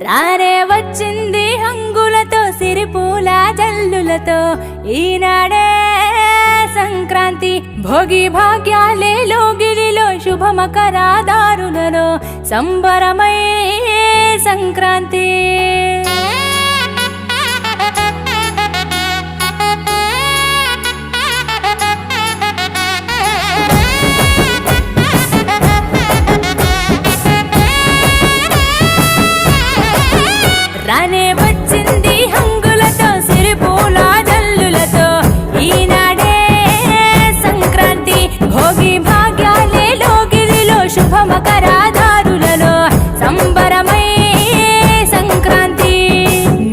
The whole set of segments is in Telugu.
రానే వచ్చింది హంగులతో సిరిపూల జల్లులతో ఈనాడే సంక్రాంతి భోగి భాగ్యాలే లోగిలిలో శుభమకరాదారులలో సంబరమై సంక్రాంతి రానే వచ్చింది హంగులతో సిరిపూల జల్లులతో ఈనాడే సంక్రాంతి భోగి భాగ్యాలే లోగిలిలో శుభమకరాదారులలో సంబరమై సంక్రాంతి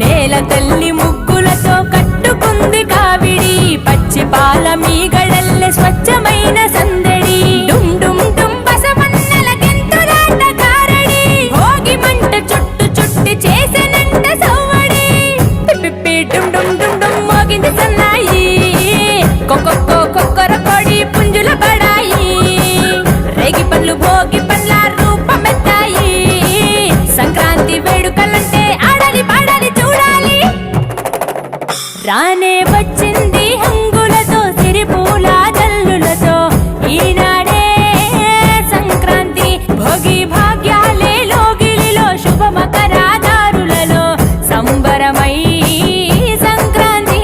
నేల తల్లి ముగ్గులతో కట్టుకుంది కావిడి పచ్చి పాల మీగడల్లె స్వచ్ఛమైన సందడి డుమ్ డుమ్ డుమ్ బసవన్నెలకెంతులాట కారడి భోగి మంట చుట్టు చుట్టి చేసెనంట సవ్వడి పిప్పి డుమ్ డుమ్ డుమ్ డుమ్ మోగింది సన్నాయి కొక్కొక్కో కొక్కర కొడి పుంజుల బడాయి రేగి పండ్లు భోగి పండ్ల రూపమెత్తాయి సంక్రాంతి వేడుకలంటే ఆడాలి పాడాలి చూడాలి రానే వచ్చింది హంగులతో సిరిపూల జల్లులతో ఈనాడే సంక్రాంతి భోగి భాగ్యాలే లోగిలిలో శుభమకరాదారులలో సంబరమై సంక్రాంతి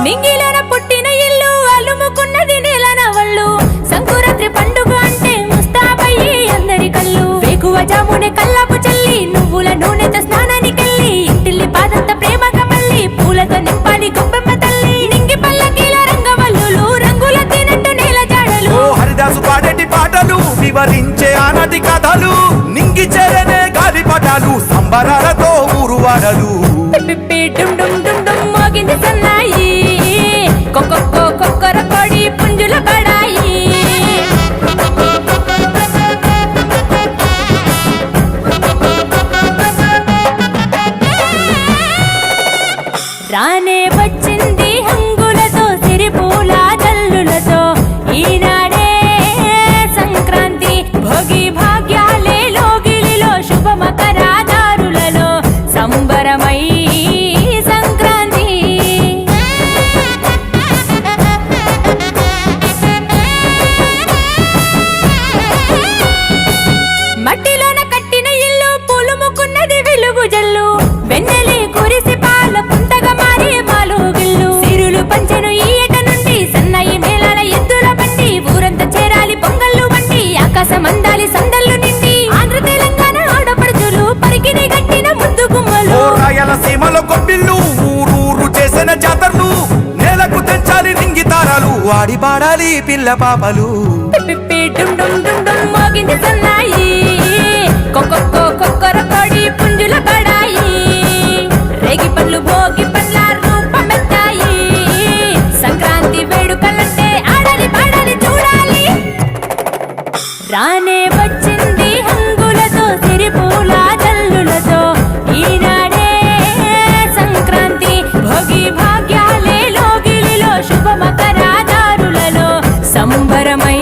నింగిలోన పుట్టిన ఇల్లు అలుముకున్నది నేలన వళ్ళు సంకురాత్రి పండుగ అంటే ముస్తాబయ్యి అందరి కళ్ళు వేకువ జామునే కల్లాపు చల్లి నువ్వుల నూనెతో స్నానానికెళ్ళి ఇంటిల్లి పాదంత ప్రేమగా మళ్ళీ పూలతో నింపాలి గొప్పమ్మ తల్లి నింగి పల్లకీల రంగవల్లులు రంగుల తినట్టు నేల జాడలు హరిదాసు పాడేటి పాటలు వివరించే ఆనది కథలు నింగి చేరనే గాలిపటాలు సంబరాలతో ఊరువాడలు పిప్పి డుమ్ డుమ్ డుమ్ డుమ్ మోగింది సన్నాయి కొక్కొక్కో కొక్కర కొడి పుంజుల బడాయి రానే వచ్చింది హంగులతో సిరిపూల జల్లులతో ఈనాడే సంక్రాంతి భోగి భాగ్యాలే లోగిలిలో శుభమకరాదారులలో సంబరమై సంక్రాంతి మట్టిలోన కట్టిన ఇల్లు పూలుముకున్నది వెలుగు జల్లు వెన్నెలే కురిసి పాల పుంతగా మారి మాలుగిల్లు సిరులు పంచెను ఈ ఏట నుండి సన్నాయి మేళాల ఎద్దుల బండి ఊరంతా చేరాలి పొంగళ్ళు బండి ఆకాశం అందాలి సందళ్ళు నిండి ఆంధ్ర తెలంగాణ ఆడపడుచులు పరికిని గట్టిన ముద్దు గుమ్మలు రాయలసీమలో గొప్పిళ్ళు ఊరూరు చేసిన జాతరలు నేలకు తెంచాలి నింగి తారాలు ఆడి పాడాలి పిల్ల పాపలు పిప్పి డుమ్ డుమ్ డుమ్ డుమ్ మోగింది సన్నాయి కొక్కొక్కో కొక్కర కొడి పుంజుల బడాయి రేగి పండ్లు భోగి పండ్ల రూపమెత్తాయి సంక్రాంతి వేడుకలంటే ఆడాలి పాడాలి చూడాలి రానే వచ్చింది హంగులతో సిరిపూల జల్లులతో ఈనాడే సంక్రాంతి భోగి భాగ్యాలే లోగిలిలో శుభమకరాదారులలో సంబరమై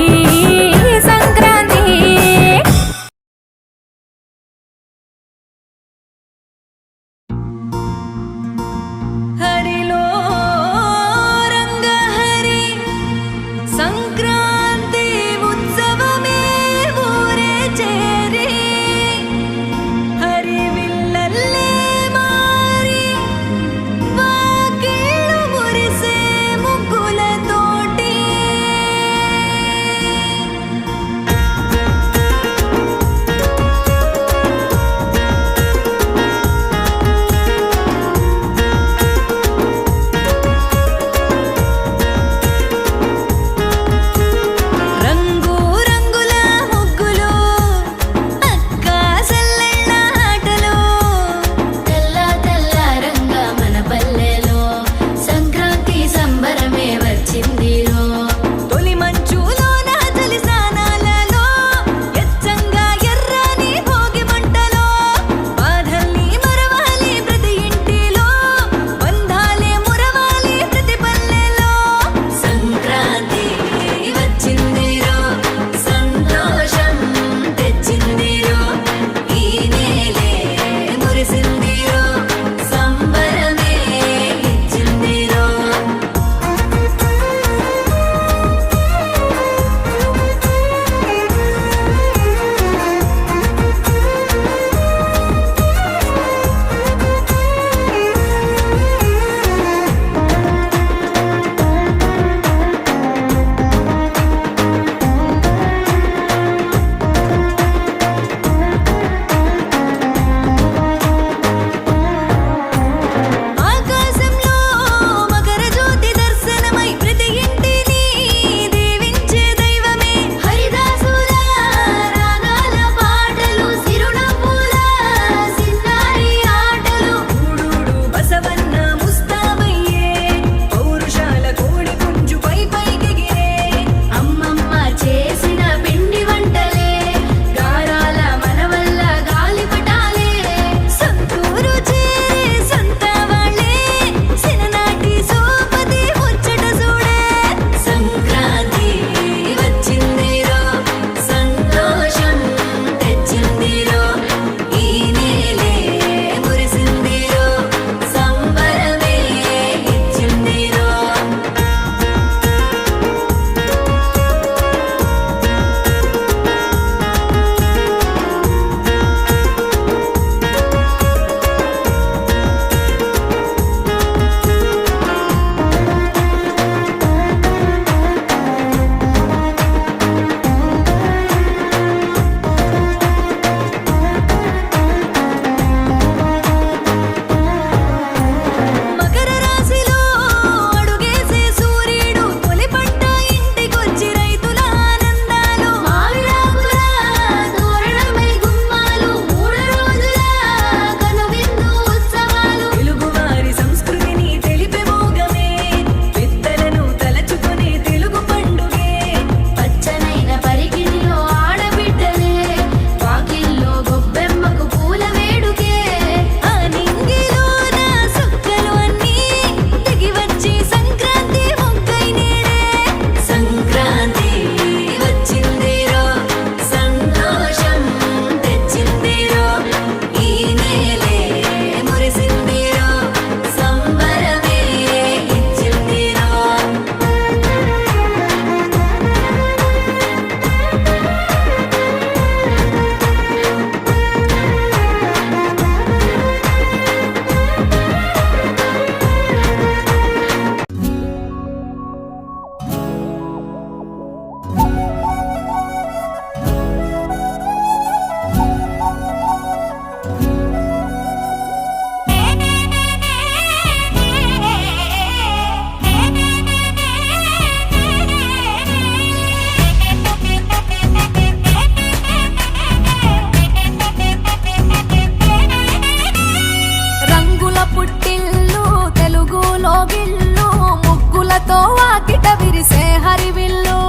ముగ్గులతో వాకిట విరిసే హరివిల్లు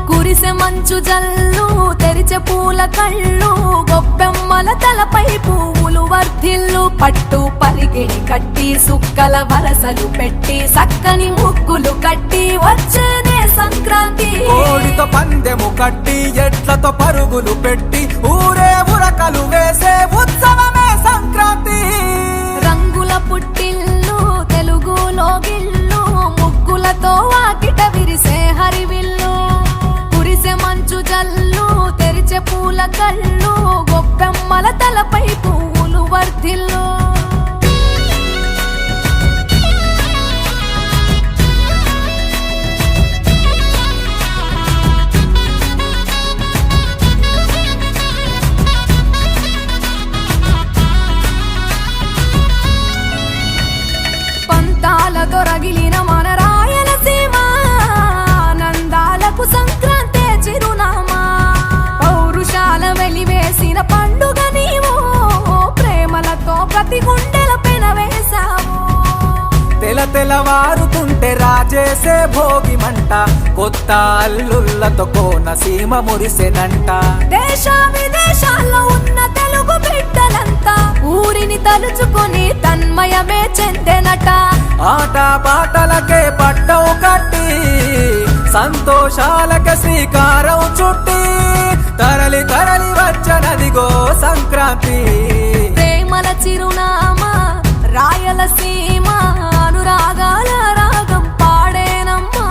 కురిసే మంచు జల్లు తెరిచే పూల కళ్ళు గొప్పెమ్మల తలపై పువ్వులు వర్ధిల్లు పట్టు పరిగెడి కట్టి సుక్కల వరసలు పెట్టి సక్కని ముగ్గులు కట్టి వచ్చేనే సంక్రాంతి కోడితో పందెము కట్టి ఎట్లతో పరుగులు పెట్టి ఊరే ఉరకలు వేసే ఉత్సవమే సంక్రాంతి రంగుల పుట్టిల్లు తెలుగులో గిల్లు ముగ్గులతో వాకిట విరిసే హరివిల్లు కురిసే మంచు జల్లు తెరిచే పూల కళ్ళు గొప్పెమ్మల తలపై పువ్వులు వర్ధిల్లు పంతాలతో రగిలిన మన రాయలసీమ ఆనందాలకు సంక్రాంతి చిరునామా పౌరుషాల వెలివేసిన పండుగ నీవు ప్రేమలతో ప్రతి గుండెల పెనవేశావు తెలవారుతుంటే రాజేసే భోగి మంట కొత్త అల్లుళ్ళతో కోనసీమ మురిసెనంట దేశ విదేశాల్లో ఉన్న తెలుగు బిడ్డలంతా ఊరిని తలుచుకొని తన్మయమే చెందెనట ఆట పాటలకే పట్టవు కట్టి సంతోషాలకే శ్రీకారం చుట్టి తరలి తరలి వచ్చనదిగో సంక్రాంతి ప్రేమల చిరునామా రాయలసీమ అనురాగాల రాగం పాడేనమ్మా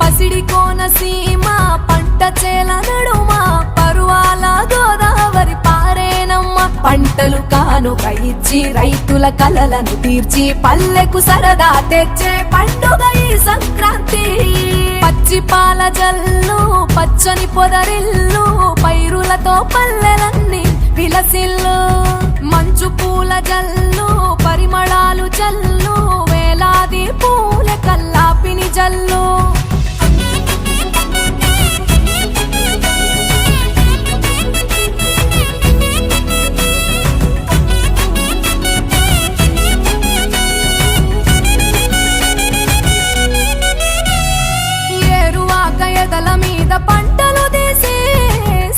పసిడి కోనసీమ పంట చేల నడుమ పరువాల గోదావరి పారేనమ్మా పంటలు కానుక ఇచ్చి రైతుల కలలను తీర్చి పల్లెకు సరదా తెచ్చే పండుగ ఈ సంక్రాంతి పచ్చి పాల జల్లు పచ్చని పొదరిల్లు పైరులతో పల్లెలన్నీ విలసిల్లు మంచు పూల జల్లు పరిమళాలు జల్లు వేలాది పూల కల్లాపిని జల్లు ఎదల మీద పంటలు తీసి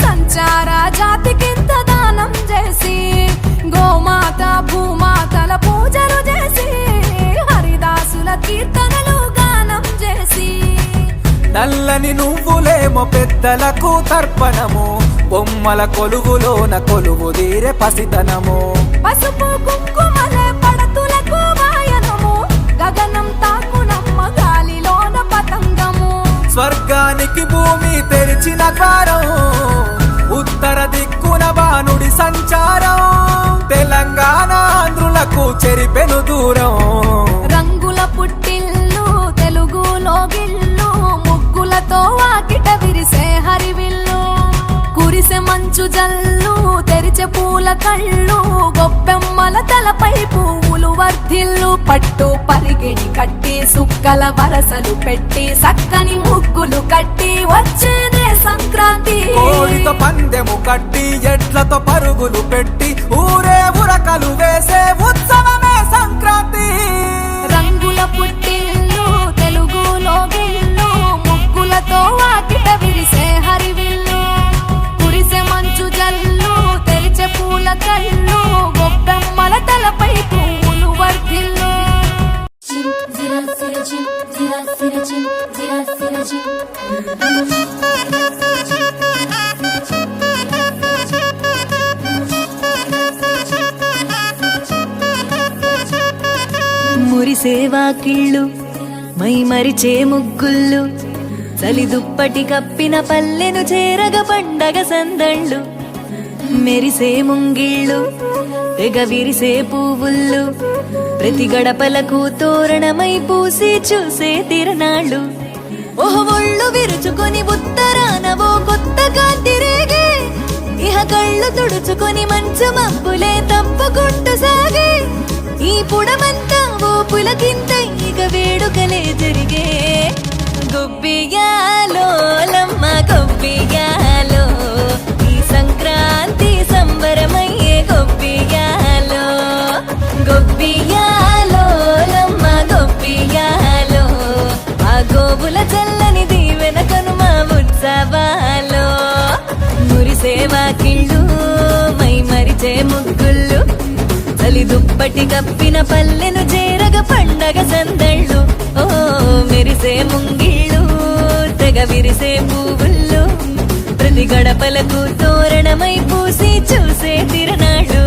సంచార జాతికింత దానం చేసి గోమాత భూమాతల పూజలు చేసి హరిదాసుల కీర్తనలు గానం చేసి నల్లని నువ్వులేమో పెద్దలకు తర్పణము బొమ్మల కొలువులోన కొలువు తీరే పసితనము పసుపు కుంకుమలే పడతులకు వాయనము గగనం తాకునమ్మ గాలిలోన పతంగము స్వర్గానికి భూమి తెరిచిన ద్వారం ఉత్తర దిక్కున బాణుడి సంచారం తెలంగాణ ఆంధ్రులకు చెరిపెను దూరం రంగుల పుట్టిల్లు తెలుగులో గిల్లు ముగ్గులతో వాకిట విరిసే హరివిల్లు కురిసే మంచు జల్లు తెరిచే పూల కళ్ళు గొప్పెమ్మల తలపై పువ్వులు వర్ధిల్లు పట్టు పరిగెడి కట్టి సుక్కల వరసలు పెట్టి సక్కని ముగ్గులు కట్టి వచ్చేనే సంక్రాంతి కోడితో పందెము కట్టి ఎట్లతో పరుగులు పెట్టి ఊరే ఉరకలు వేసే ఉత్సవమే సంక్రాంతి రంగుల పుట్టిల్లు తెలుగులో గిల్లు ముగ్గులతో వాకిట విరిసే హరివిల్లు కురిసే మంచు జల్లు తెరిచే పూల కళ్ళు గొప్పెమ్మల తలపై పువ్వులు వర్ధిల్లు మురిసే వాకిళ్ళు మై మరిచే ముగ్గుళ్ళు చలి దుప్పటి కప్పిన పల్లెను చేరగ పండగ సందళ్ళు మెరిసే ముంగిళ్ళు తెగ విరిసే పువ్వుళ్ళు ప్రతి గడపలకు తోరణమై పూసి చూసే తిరణాళ్ళు ఓహ్ ఒళ్ళు విరుచుకొని ఉత్తరాన ఓ కొత్త కాంతి రేగే ఇహ కళ్ళు తుడుచుకొని మంచు మబ్బులే తప్పుకుంటూ సాగే ఈ పుడమంతా ఓ పులకింత ఇక వేడుకలే జరిగే గొబ్బియాలో లమ్మ గొబ్బియాలో ఈ సంక్రాంతి సంబరమయ్యే గొబ్బియాలో గొబ్బియాలో లమ్మ గొబ్బియాలో ఆ మెరిసే ముగ్గుళ్ళు చలి దుప్పటి కప్పిన పల్లెను చేరగ పండగ సందళ్ళు ఓ మెరిసే ముంగిళ్ళు తెగ విరిసే పువ్వుళ్ళు ప్రతి గడపలకు తోరణమై పూసి చూసే తిరనాడు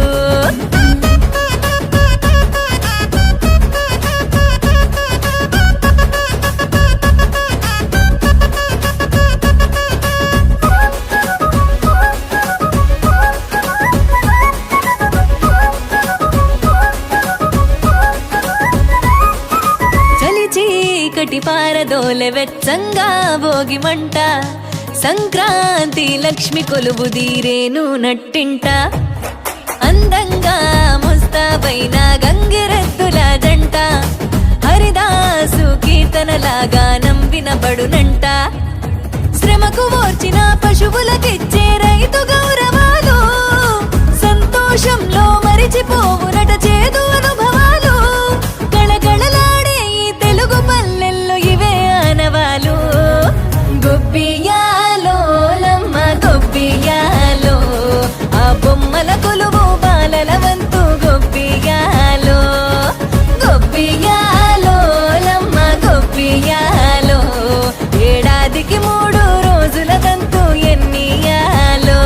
చీకటి పారదోలె వెచ్చంగా భోగి మంట సంక్రాంతి లక్ష్మి కొలువు దీరేను నట్టింట అందంగా ముస్తాబైన గంగిరెద్దుల జంట హరిదాసు కీర్తనలాగా వినబడునంట శ్రమకు ఓర్చిన పశువులకిచ్చే రైతు గౌరవాలు సంతోషంలో మరిచిపోవునట చేదు అనుభవాలు గళగళలాడే ఈ తెలుగు పల్లెల్లో ఇవే ఆనవాలు గొబ్బియాలో లమ్మ గొబ్బియాలో ఆ బొమ్మల కొలువు బాలల వంతు గొబ్బియాలో గొబ్బియాలో లమ్మ గొబ్బియాలో ఏడాదికి 3 రోజుల తంతు ఎన్నియాలో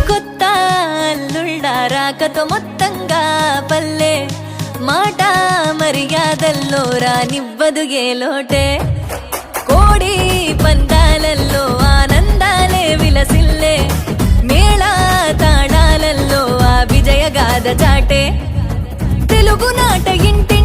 కొత్త అల్లుళ్ళ రాకతో మొత్తంగా పల్లె మాట మర్యాదల్లో రానివ్వదు ఏ లోటే కోడి పందాలల్లో ఆనందాలే విలసిల్లే మేళా తాళాలల్లో ఆ విజయగాథ చాటే తెలుగు నాట ఇంటి